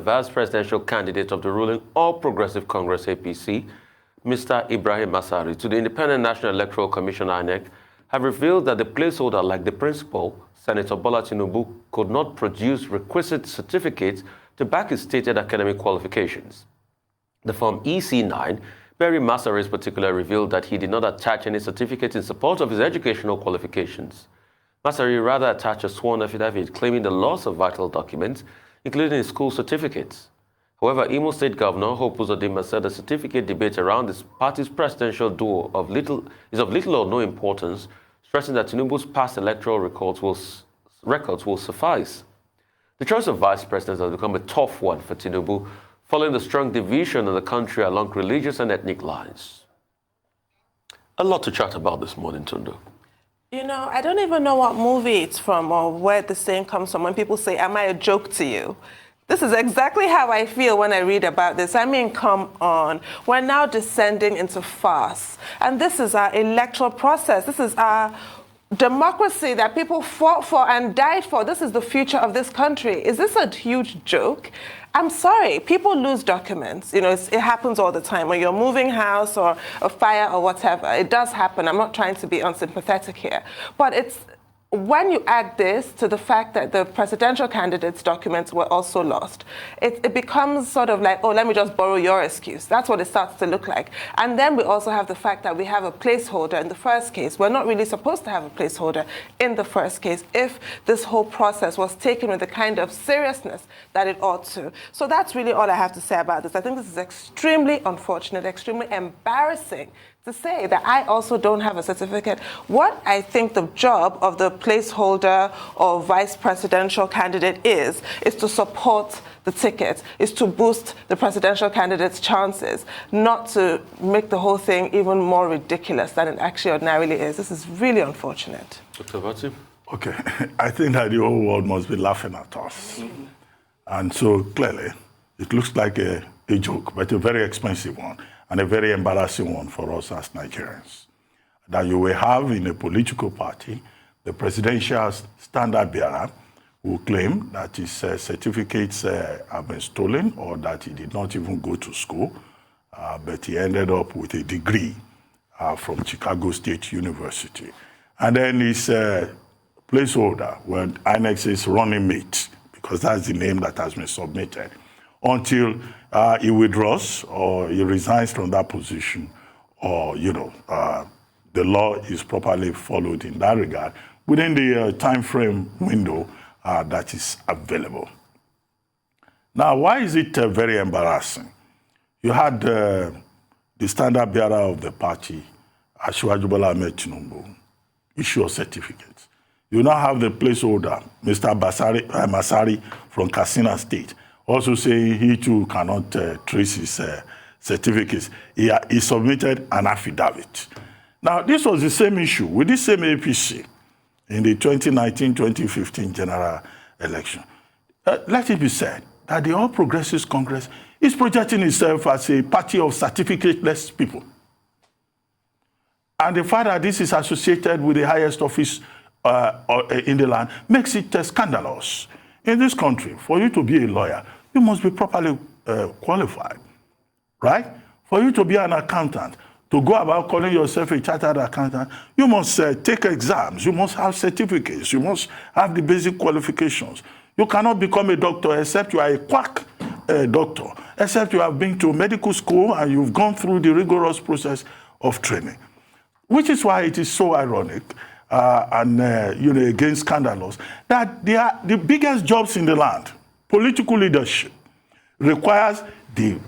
The vice presidential candidate of the ruling All Progressive Congress APC, Mr. Ibrahim Masari, to the Independent National Electoral Commission INEC, have revealed that the placeholder, like the principal, Senator Bola Tinubu, could not produce requisite certificates to back his stated academic qualifications. The Form EC9, bearing Masari's particular, revealed that he did not attach any certificate in support of his educational qualifications. Masari rather attached a sworn affidavit claiming the loss of vital documents, including his school certificates. However, Imo State Governor Hope Uzodinma said the certificate debate around his party's presidential duo is of little or no importance, stressing that Tinubu's past electoral records will suffice. The choice of vice president has become a tough one for Tinubu, following the strong division in the country along religious and ethnic lines. A lot to chat about this morning, Tundu. You know, I don't even know what movie it's from or where the saying comes from when people say, am I a joke to you? This is exactly how I feel when I read about this. I mean, come on. We're now descending into farce. And this is our electoral process. This is our democracy that people fought for and died for. This is the future of this country. Is this a huge joke? I'm sorry, people lose documents. You know, it happens all the time. When you're moving house or a fire or whatever, it does happen. I'm not trying to be unsympathetic here. But it's when you add this to the fact that the presidential candidates' documents were also lost, it becomes sort of like, oh, let me just borrow your excuse. That's what it starts to look like. And then we also have the fact that we have a placeholder in the first case. We're not really supposed to have a placeholder in the first case if this whole process was taken with the kind of seriousness that it ought to. So that's really all I have to say about this. I think this is extremely unfortunate, extremely embarrassing to say that I also don't have a certificate. What I think the job of the placeholder or vice presidential candidate is to support the ticket, is to boost the presidential candidate's chances, not to make the whole thing even more ridiculous than it actually ordinarily is. This is really unfortunate. Dr. Bati? Okay, I think that the whole world must be laughing at us. Mm-hmm. And so clearly, it looks like a joke, but a very expensive one, and a very embarrassing one for us as Nigerians. That you will have in a political party the presidential standard bearer who claim that his certificates have been stolen or that he did not even go to school, but he ended up with a degree from Chicago State University. And then his placeholder, when INEC says running mate, because that's the name that has been submitted, until he withdraws or he resigns from that position, or, the law is properly followed in that regard within the time frame window that is available. Now, why is it very embarrassing? You had the standard bearer of the party, Asiwaju Bola Ahmed Tinubu, issue a certificate. You now have the placeholder, Mr. Masari from Katsina State, also saying he too cannot trace his certificates. He submitted an affidavit. Now, this was the same issue with this same APC in the 2019-2015 general election. Let it be said that the All Progressives Congress is projecting itself as a party of certificateless people. And the fact that this is associated with the highest office in the land makes it scandalous. In this country, for you to be a lawyer, you must be properly qualified, right? For you to be an accountant, to go about calling yourself a chartered accountant, you must take exams, you must have certificates, you must have the basic qualifications. You cannot become a doctor except you are a quack doctor, except you have been to medical school and you've gone through the rigorous process of training. Which is why it is so ironic and again scandalous that the biggest jobs in the land, political leadership, requires the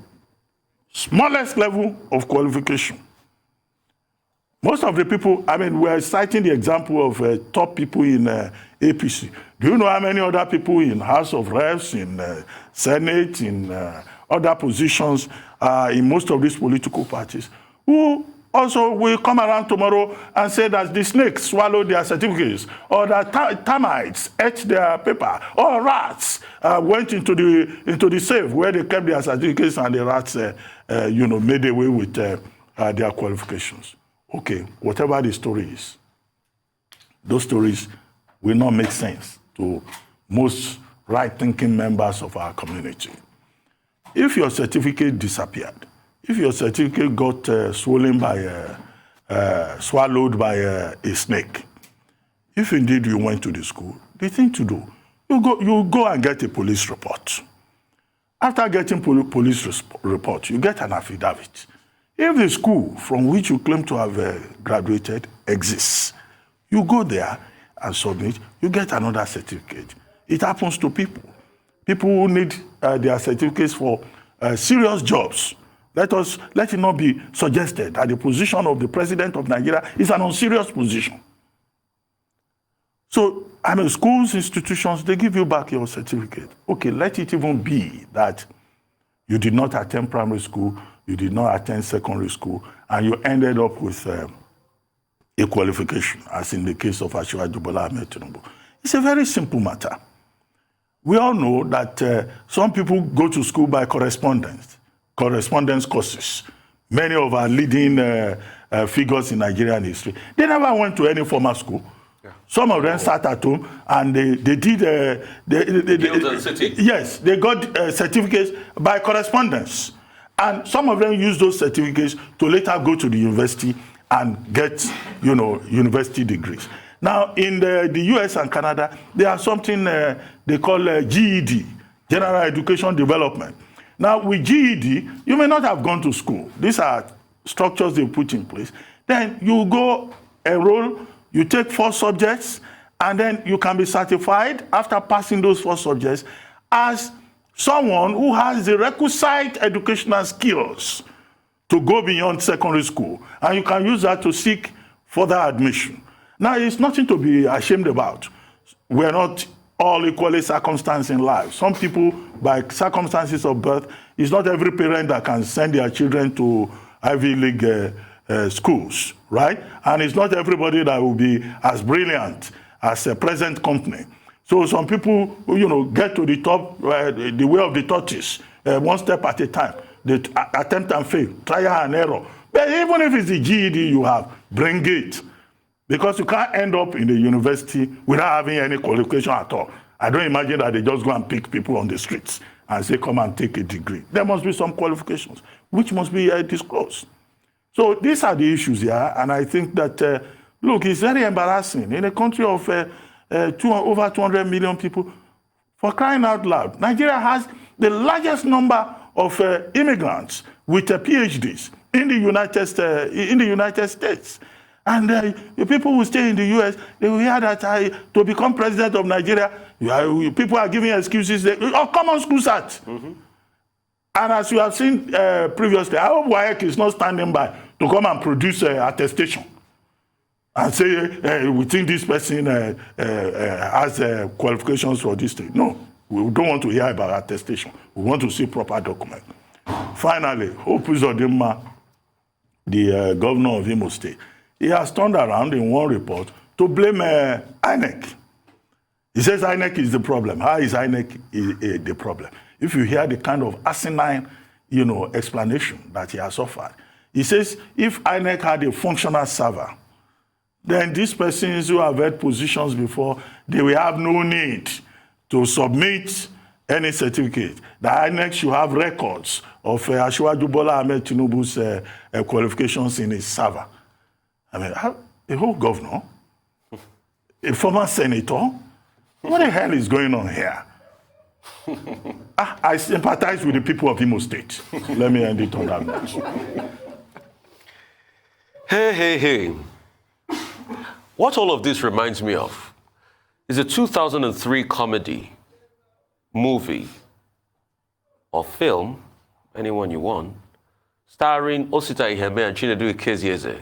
smallest level of qualification. Most of the people, we're citing the example of top people in APC. Do you know how many other people in House of Reps, in Senate, in other positions in most of these political parties who also will come around tomorrow and say that the snakes swallowed their certificates, or that termites ate their paper, or rats went into the safe where they kept their certificates and the rats, made away with their qualifications. Okay, whatever the story is, those stories will not make sense to most right-thinking members of our community. if your certificate disappeared, if your certificate got swallowed by a snake, if indeed you went to the school, the thing to do, you go and get a police report. After getting police report, you get an affidavit. If the school from which you claim to have graduated exists, you go there and submit, you get another certificate. It happens to people. People who need their certificates for serious jobs. Let it not be suggested that the position of the president of Nigeria is an unserious position. So, schools, institutions, they give you back your certificate. Okay, let it even be that you did not attend primary school, you did not attend secondary school, and you ended up with a qualification, as in the case of Bola and Tinubu. It's a very simple matter. We all know that some people go to school by correspondence courses. Many of our leading figures in Nigerian history, they never went to any formal school. Yeah. Some of them sat at home and they did. Yes, they got certificates by correspondence, and some of them used those certificates to later go to the university and get, university degrees. Now, in the US and Canada, there are something they call GED, General Education Development. Now, with GED, you may not have gone to school. These are structures they put in place. Then you go enroll. You take 4 subjects, and then you can be certified after passing those 4 subjects as someone who has the requisite educational skills to go beyond secondary school. And you can use that to seek further admission. Now, it's nothing to be ashamed about. We're not all equally circumstanced in life. Some people, by circumstances of birth, it's not every parent that can send their children to Ivy League schools, right? And it's not everybody that will be as brilliant as a present company. So some people, get to the top, the way of the tortoise, one step at a time. They attempt and fail, trial and error. But even if it's the GED you have, bring it. Because you can't end up in the university without having any qualification at all. I don't imagine that they just go and pick people on the streets and say, come and take a degree. There must be some qualifications, which must be disclosed. So these are the issues here, and I think that, look, it's very embarrassing. In a country of over 200 million people, for crying out loud, Nigeria has the largest number of immigrants with PhDs in the United States. And the people who stay in the US, they will hear that to become president of Nigeria, people are giving excuses. Come on, school start. Mm-hmm. And as you have seen previously, I hope WAEC is not standing by to come and produce attestation and say, we think this person has qualifications for this thing. No, we don't want to hear about attestation. We want to see proper document. Finally, Hope Uzodinma, the governor of Imo State, he has turned around in one report to blame INEC. He says INEC is the problem. How is INEC the problem? If you hear the kind of asinine, explanation that he has offered, he says if INEC had a functional server, then these persons who have held positions before, they will have no need to submit any certificate. The INEC should have records of Bola and Tinubu's qualifications in his server. A whole governor, a former senator, what the hell is going on here? I sympathize with the people of Imo State. Let me end it on that note. Hey. What all of this reminds me of is a 2003 comedy, movie, or film, anyone you want, starring Osita Iheme and Chinedu Ikezieze.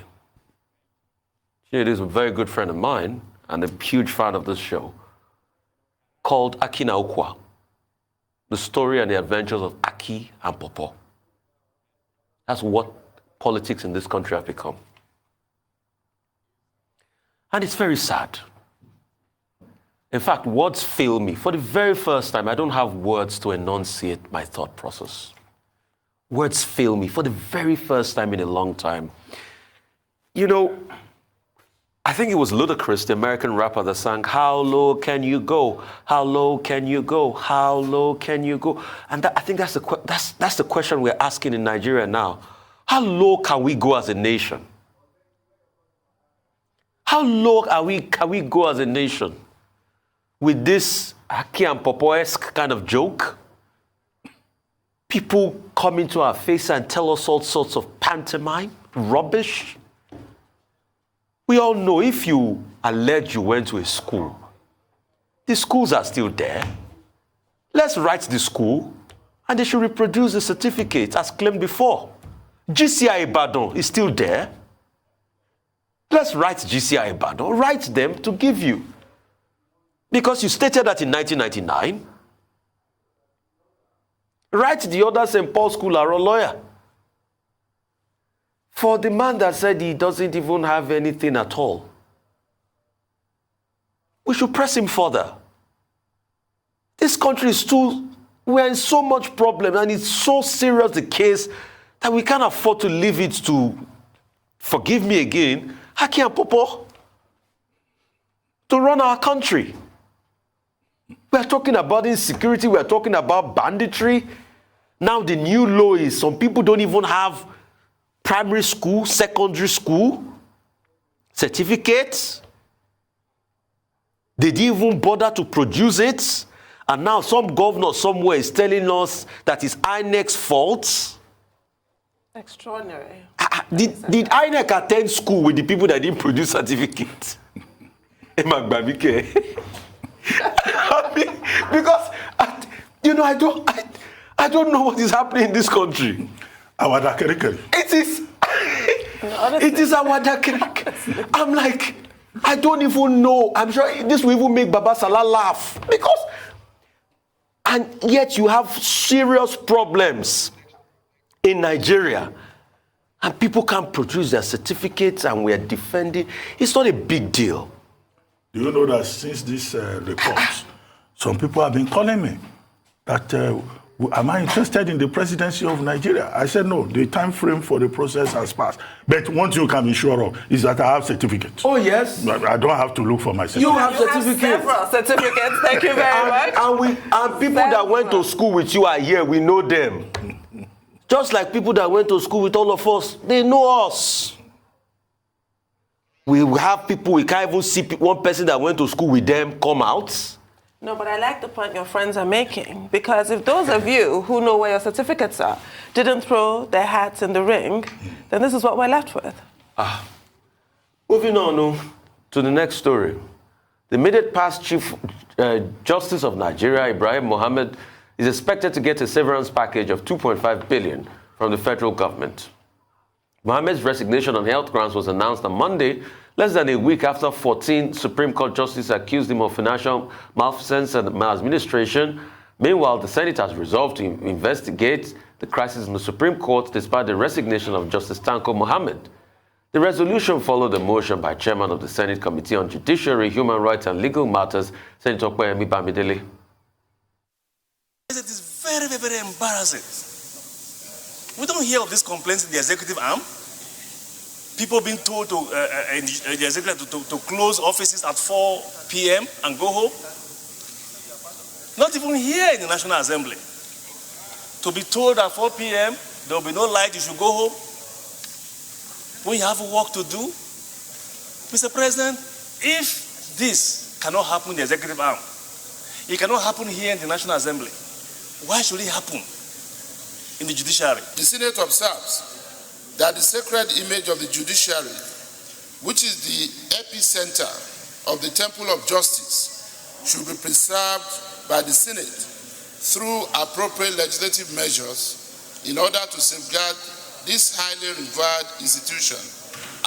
Chinedu is a very good friend of mine and a huge fan of this show, called Aki na Ukwa. The story and the adventures of Aki and Popo. That's what politics in this country have become. And it's very sad. In fact, words fail me. For the very first time, I don't have words to enunciate my thought process. Words fail me for the very first time in a long time. I think it was Ludacris, the American rapper, that sang, "How low can you go? How low can you go? How low can you go?" And I think that's the question we're asking in Nigeria now. How low can we go as a nation? How low can we go as a nation with this Aki and Popo-esque kind of joke? People come into our face and tell us all sorts of pantomime, rubbish. We all know if you allege you went to a school, the schools are still there. Let's write the school and they should reproduce the certificate as claimed before. GCI Ibadan is still there. Let's write GCI Ibadan, write them to give you. Because you stated that in 1999. Write the other St. Paul School or a lawyer. For the man that said he doesn't even have anything at all, we should press him further. This country is we're in so much problem, and it's so serious the case that we can't afford to leave it to, forgive me again, Haki and Popo to run our country. We're talking about insecurity, we're talking about banditry. Now the new law is some people don't even have primary school, secondary school certificates. They didn't even bother to produce it. And now some governor somewhere is telling us that it's INEC's fault. Extraordinary. Did INEC attend school with the people that didn't produce certificates? Because I don't know what is happening in this country. It is. It is our dakirik. I'm like, I don't even know. I'm sure this will even make Baba Salah laugh. And yet you have serious problems in Nigeria. And people can't produce their certificates and we're defending. It's not a big deal. Do you know that since this report, some people have been calling me that, am I interested in the presidency of Nigeria? I said, no, the time frame for the process has passed. But one thing you can be sure of is that I have certificates. Oh, yes. I don't have to look for my certificate. You have certificates. Several certificates. Thank you very much. And people that went to school with you are here. We know them. Just like people that went to school with all of us, they know us. We have people, we can't even see one person that went to school with them come out. No, but I like the point your friends are making, because if those of you who know where your certificates are didn't throw their hats in the ring, then this is what we're left with. Moving on to the next story. The immediate past Chief Justice of Nigeria, Ibrahim Mohammed, is expected to get a severance package of 2.5 billion from the federal government. Mohammed's resignation on health grounds was announced on Monday, less than a week after 14 Supreme Court justices accused him of financial malfeasance and maladministration. Meanwhile, the Senate has resolved to investigate the crisis in the Supreme Court despite the resignation of Justice Tanko Mohammed. The resolution followed a motion by Chairman of the Senate Committee on Judiciary, Human Rights and Legal Matters, Senator Kweyemi Bamidele. It is very, very, very embarrassing. We don't hear of these complaints in the executive arm. People being told to, in the executive to close offices at 4 p.m. and go home. Not even here in the National Assembly. To be told at 4 p.m. there will be no light, you should go home. When you have work to do. Mr. President, if this cannot happen in the executive arm, it cannot happen here in the National Assembly, why should it happen in the judiciary? The Senate observes that the sacred image of the judiciary, which is the epicenter of the temple of justice, should be preserved by the Senate through appropriate legislative measures in order to safeguard this highly revered institution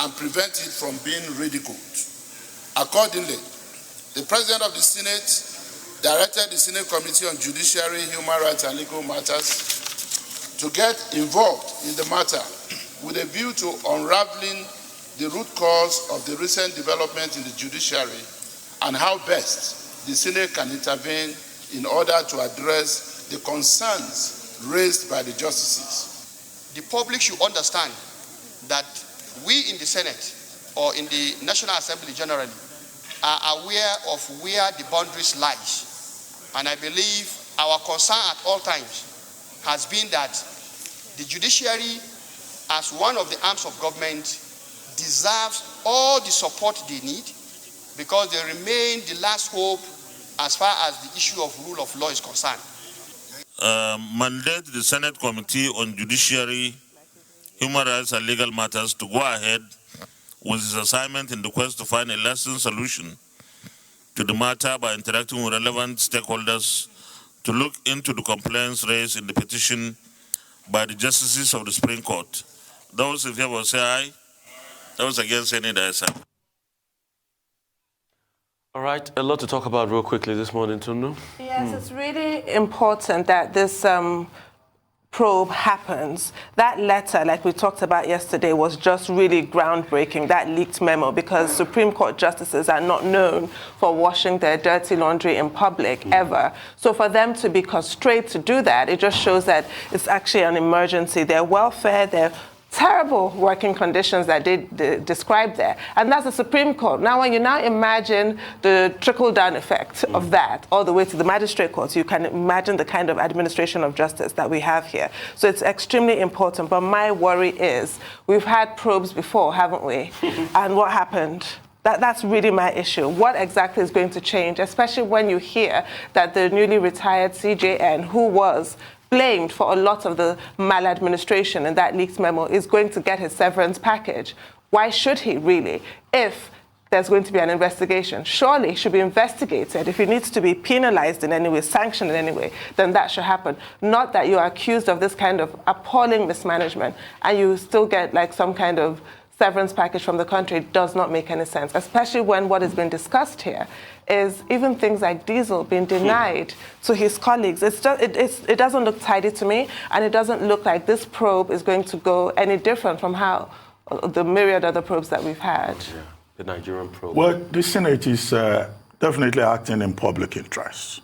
and prevent it from being ridiculed. Accordingly, the President of the Senate directed the Senate Committee on Judiciary, Human Rights and Legal Matters to get involved in the matter with a view to unraveling the root cause of the recent development in the judiciary and how best the Senate can intervene in order to address the concerns raised by the justices. The public should understand that we in the Senate or in the National Assembly generally, are aware of where the boundaries lie. And I believe our concern at all times has been that the judiciary, as one of the arms of government, deserves all the support they need, because they remain the last hope as far as the issue of rule of law is concerned. Mandate the Senate Committee on Judiciary, Human Rights and Legal Matters to go ahead with its assignment in the quest to find a lasting solution to the matter by interacting with relevant stakeholders to look into the complaints raised in the petition by the justices of the Supreme Court. Those in favor say aye. Those against say nay. All right, a lot to talk about real quickly this morning, Tundu. Yes, it's really important that this probe happens. That letter, like we talked about yesterday, was just really groundbreaking, that leaked memo, because Supreme Court justices are not known for washing their dirty laundry in public, ever. So for them to be constrained to do that, it just shows that it's actually an emergency. Their welfare, their terrible working conditions that they described there. And that's the Supreme Court. Now, when you now imagine the trickle-down effect of that all the way to the magistrate courts, you can imagine the kind of administration of justice that we have here. So it's extremely important. But my worry is, we've had probes before, haven't we? And what happened? That's really my issue. What exactly is going to change, especially when you hear that the newly retired CJN, who was blamed for a lot of the maladministration in that leaked memo, is going to get his severance package. Why should he really? If there's going to be an investigation, surely he should be investigated. If he needs to be penalized in any way, sanctioned in any way, then that should happen. Not that you're accused of this kind of appalling mismanagement and you still get like some kind of severance package from the country. It does not make any sense, especially when what has been discussed here is even things like diesel being denied to his colleagues. It doesn't look tidy to me, and it doesn't look like this probe is going to go any different from how the myriad other probes that we've had. Yeah, the Nigerian probe. Well, the Senate is definitely acting in public interest,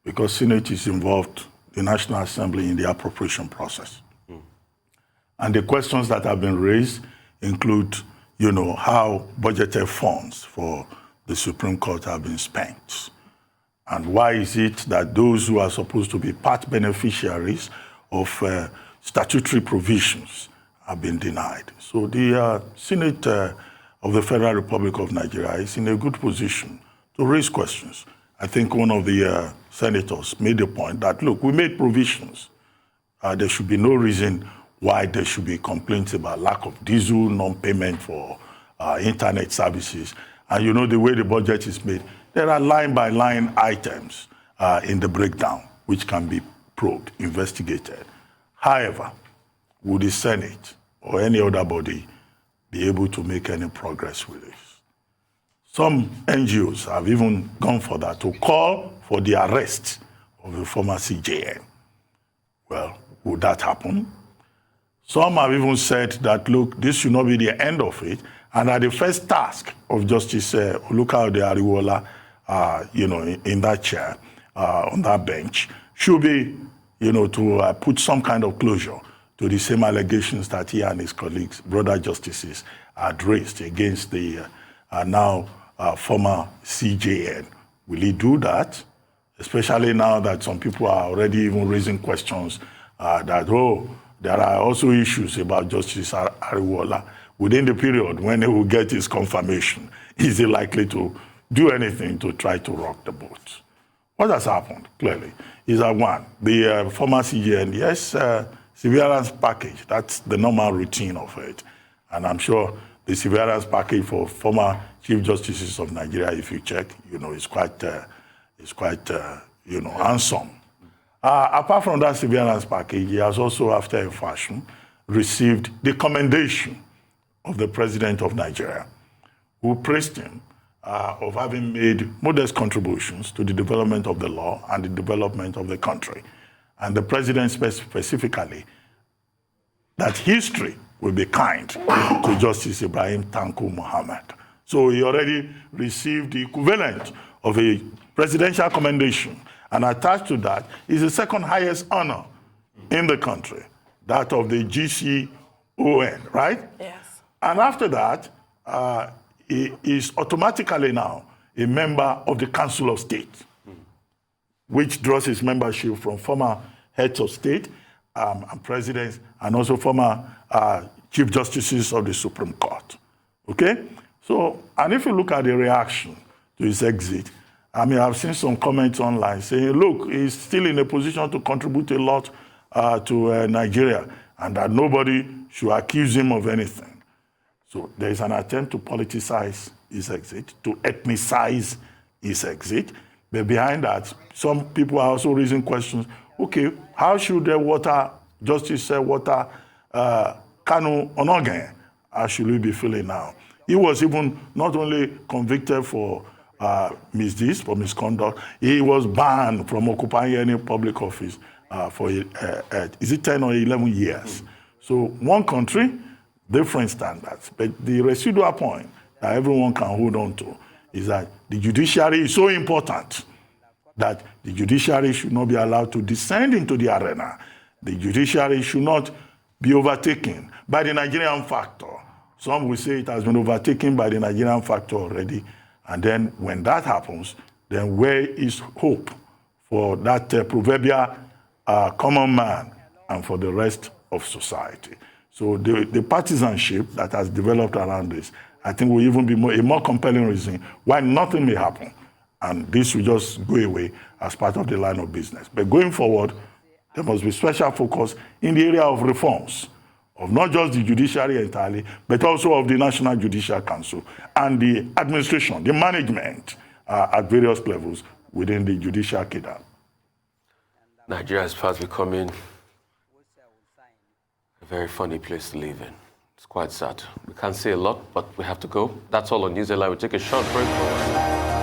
because Senate is involved, the National Assembly, in the appropriation process. And the questions that have been raised include, how budgeted funds for the Supreme Court have been spent. And why is it that those who are supposed to be part beneficiaries of statutory provisions have been denied? So the Senate of the Federal Republic of Nigeria is in a good position to raise questions. I think one of the senators made the point that, look, we made provisions. There should be no reason why there should be complaints about lack of diesel, non-payment for internet services. And the way the budget is made, there are line-by-line items in the breakdown which can be probed, investigated. However, would the Senate or any other body be able to make any progress with this? Some NGOs have even gone for that, to call for the arrest of the former CJN. Well, would that happen? Some have even said that, look, this should not be the end of it, and that the first task of Justice Olukayode Ariwola, in that chair, on that bench, should be, to put some kind of closure to the same allegations that he and his colleagues, brother justices, had raised against the now former CJN. Will he do that? Especially now that some people are already even raising questions that, there are also issues about Justice Ariwola. Within the period when he will get his confirmation, is he likely to do anything to try to rock the boat? What has happened, clearly, is that one, the former CJN, yes, severance package, that's the normal routine of it. And I'm sure the severance package for former Chief Justices of Nigeria, if you check, is quite handsome. Apart from that severance package, he has also, after a fashion, received the commendation of the President of Nigeria, who praised him of having made modest contributions to the development of the law and the development of the country. And the President specifically, that history will be kind to Justice Ibrahim Tanko Muhammad. So he already received the equivalent of a presidential commendation. And attached to that is the second highest honor in the country, that of the GCON, right? Yes. And after that, he is automatically now a member of the Council of State, which draws his membership from former heads of state and presidents, and also former chief justices of the Supreme Court. Okay? So, and if you look at the reaction to his exit, I mean, I've seen some comments online saying, look, he's still in a position to contribute a lot to Nigeria, and that nobody should accuse him of anything. So there is an attempt to politicize his exit, to ethnicize his exit. But behind that, some people are also raising questions. Okay, how should Justice Water Kanu Onogen, how should we be feeling now? He was even not only convicted for misdeeds, for misconduct, he was banned from occupying any public office for, is it 10 or 11 years? So one country, different standards. But the residual point that everyone can hold on to is that the judiciary is so important that the judiciary should not be allowed to descend into the arena. The judiciary should not be overtaken by the Nigerian factor. Some will say it has been overtaken by the Nigerian factor already. And then when that happens, then where is hope for that proverbial common man and for the rest of society? So the partisanship that has developed around this, I think will even be a more compelling reason why nothing may happen. And this will just go away as part of the line of business. But going forward, there must be special focus in the area of reforms, of not just the judiciary entirely, but also of the National Judicial Council and the administration, the management at various levels within the judicial cadre. Nigeria is fast becoming a very funny place to live in. It's quite sad. We can't say a lot, but we have to go. That's all on News Airline. We'll take a short break.